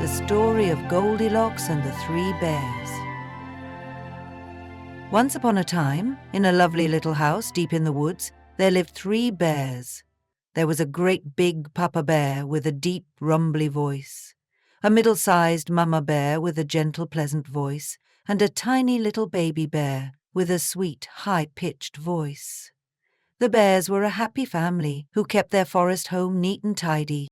The story of Goldilocks and the Three Bears. Once upon a time, in a lovely little house deep in the woods, there lived 3 bears. There was a great big Papa Bear with a deep, rumbly voice, a middle-sized Mama Bear with a gentle, pleasant voice, and a tiny little baby bear with a sweet, high-pitched voice. The bears were a happy family who kept their forest home neat and tidy.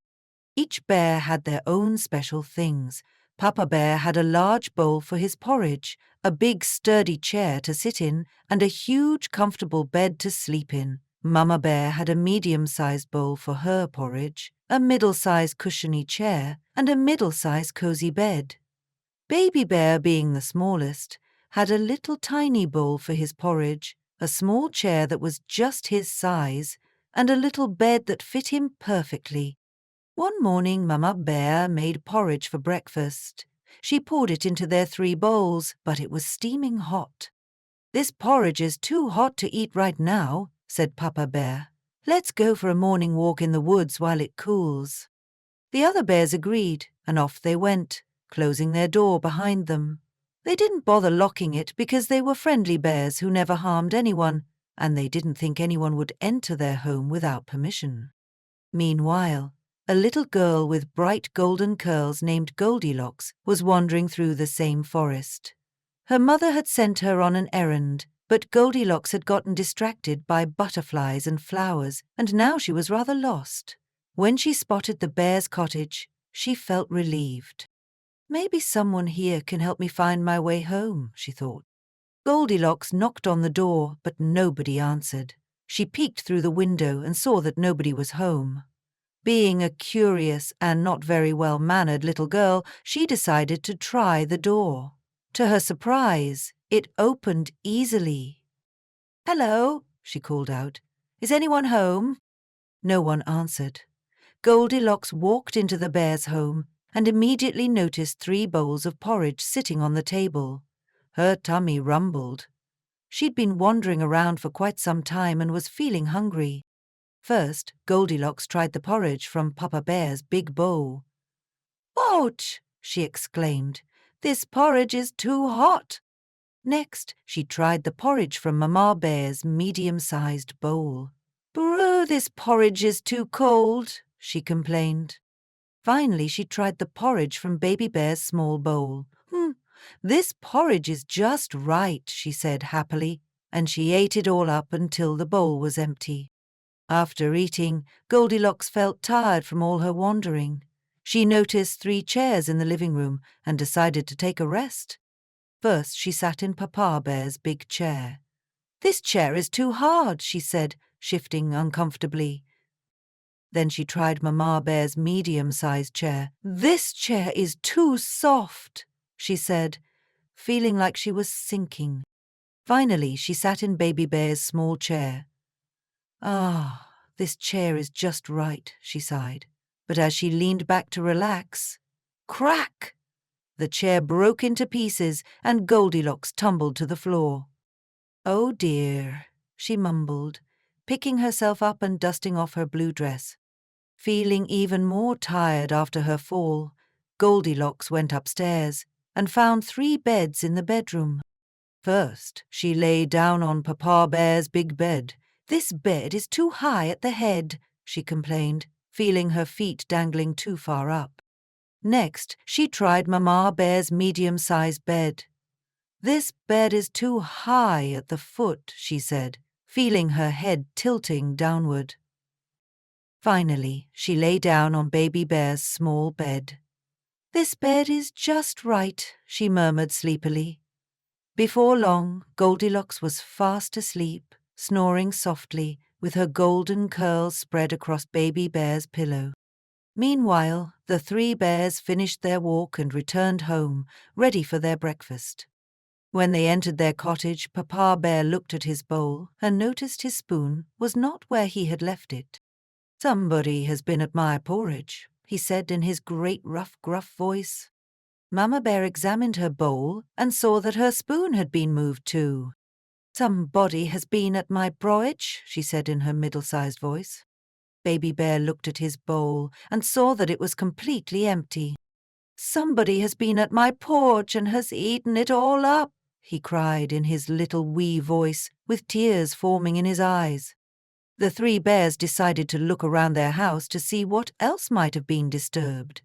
Each bear had their own special things. Papa Bear had a large bowl for his porridge, a big sturdy chair to sit in, and a huge comfortable bed to sleep in. Mama Bear had a medium-sized bowl for her porridge, a middle-sized cushiony chair, and a middle-sized cozy bed. Baby Bear, being the smallest, had a little tiny bowl for his porridge, a small chair that was just his size, and a little bed that fit him perfectly. One morning Mama Bear made porridge for breakfast. She poured it into their 3 bowls, but it was steaming hot. "This porridge is too hot to eat right now," said Papa Bear. "Let's go for a morning walk in the woods while it cools." The other bears agreed, and off they went, closing their door behind them. They didn't bother locking it because they were friendly bears who never harmed anyone, and they didn't think anyone would enter their home without permission. Meanwhile, a little girl with bright golden curls named Goldilocks was wandering through the same forest. Her mother had sent her on an errand, but Goldilocks had gotten distracted by butterflies and flowers, and now she was rather lost. When she spotted the bear's cottage, she felt relieved. "Maybe someone here can help me find my way home," she thought. Goldilocks knocked on the door, but nobody answered. She peeked through the window and saw that nobody was home. Being a curious and not very well-mannered little girl, she decided to try the door. To her surprise, it opened easily. "Hello," she called out. "Is anyone home?" No one answered. Goldilocks walked into the bear's home and immediately noticed 3 bowls of porridge sitting on the table. Her tummy rumbled. She'd been wandering around for quite some time and was feeling hungry. First, Goldilocks tried the porridge from Papa Bear's big bowl. "Ouch!" she exclaimed. "This porridge is too hot." Next, she tried the porridge from Mama Bear's medium-sized bowl. "Brr, this porridge is too cold," she complained. Finally, she tried the porridge from Baby Bear's small bowl. "This porridge is just right," she said happily, and she ate it all up until the bowl was empty. After eating, Goldilocks felt tired from all her wandering. She noticed 3 chairs in the living room and decided to take a rest. First, she sat in Papa Bear's big chair. "This chair is too hard," she said, shifting uncomfortably. Then she tried Mama Bear's medium-sized chair. "This chair is too soft," she said, feeling like she was sinking. Finally, she sat in Baby Bear's small chair. "Ah, this chair is just right," she sighed. But as she leaned back to relax, crack! The chair broke into pieces and Goldilocks tumbled to the floor. "Oh dear," she mumbled, picking herself up and dusting off her blue dress. Feeling even more tired after her fall, Goldilocks went upstairs and found 3 beds in the bedroom. First, she lay down on Papa Bear's big bed. "This bed is too high at the head," she complained, feeling her feet dangling too far up. Next, she tried Mama Bear's medium-sized bed. "This bed is too high at the foot," she said, feeling her head tilting downward. Finally, she lay down on Baby Bear's small bed. "This bed is just right," she murmured sleepily. Before long, Goldilocks was fast asleep, snoring softly, with her golden curls spread across Baby Bear's pillow. Meanwhile, the 3 bears finished their walk and returned home, ready for their breakfast. When they entered their cottage, Papa Bear looked at his bowl and noticed his spoon was not where he had left it. "Somebody has been at my porridge," he said in his great rough, gruff voice. Mama Bear examined her bowl and saw that her spoon had been moved too. "Somebody has been at my porridge," she said in her middle-sized voice. Baby Bear looked at his bowl and saw that it was completely empty. "Somebody has been at my porch and has eaten it all up," he cried in his little wee voice, with tears forming in his eyes. The three bears decided to look around their house to see what else might have been disturbed.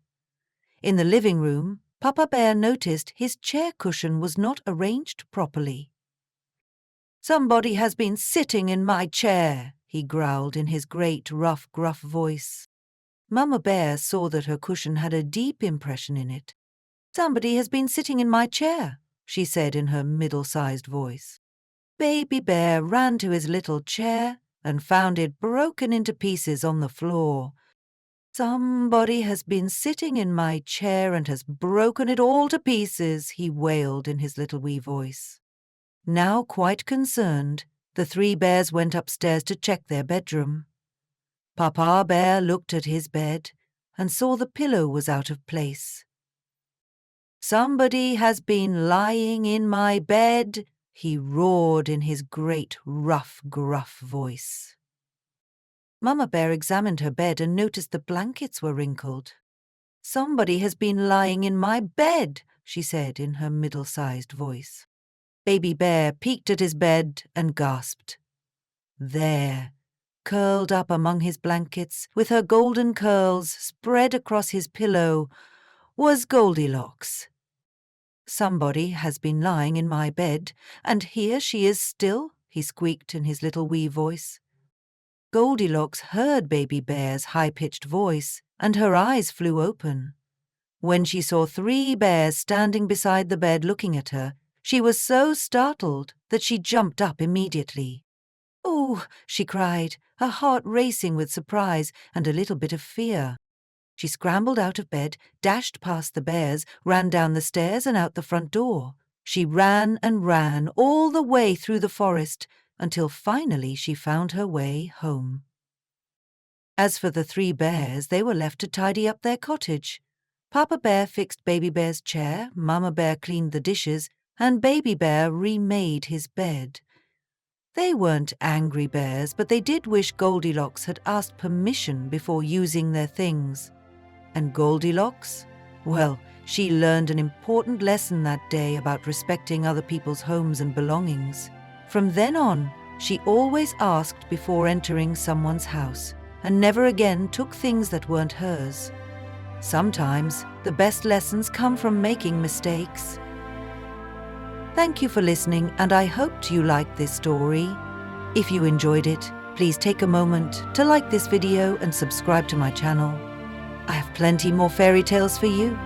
In the living room, Papa Bear noticed his chair cushion was not arranged properly. "Somebody has been sitting in my chair," he growled in his great, rough, gruff voice. Mama Bear saw that her cushion had a deep impression in it. "Somebody has been sitting in my chair," she said in her middle-sized voice. Baby Bear ran to his little chair and found it broken into pieces on the floor. "Somebody has been sitting in my chair and has broken it all to pieces," he wailed in his little wee voice. Now quite concerned, the three bears went upstairs to check their bedroom. Papa Bear looked at his bed and saw the pillow was out of place. "Somebody has been lying in my bed," he roared in his great, rough, gruff voice. Mama Bear examined her bed and noticed the blankets were wrinkled. "Somebody has been lying in my bed," she said in her middle-sized voice. Baby Bear peeked at his bed and gasped. There, curled up among his blankets, with her golden curls spread across his pillow, was Goldilocks. "Somebody has been lying in my bed, and here she is still," he squeaked in his little wee voice. Goldilocks heard Baby Bear's high-pitched voice, and her eyes flew open. When she saw three bears standing beside the bed looking at her, she was so startled that she jumped up immediately. "Oh!" she cried, her heart racing with surprise and a little bit of fear. She scrambled out of bed, dashed past the bears, ran down the stairs and out the front door. She ran and ran all the way through the forest until finally she found her way home. As for the three bears, they were left to tidy up their cottage. Papa Bear fixed Baby Bear's chair, Mama Bear cleaned the dishes, and Baby Bear remade his bed. They weren't angry bears, but they did wish Goldilocks had asked permission before using their things. And Goldilocks? Well, she learned an important lesson that day about respecting other people's homes and belongings. From then on, she always asked before entering someone's house, and never again took things that weren't hers. Sometimes, the best lessons come from making mistakes. Thank you for listening, and I hoped you liked this story. If you enjoyed it, please take a moment to like this video and subscribe to my channel. I have plenty more fairy tales for you.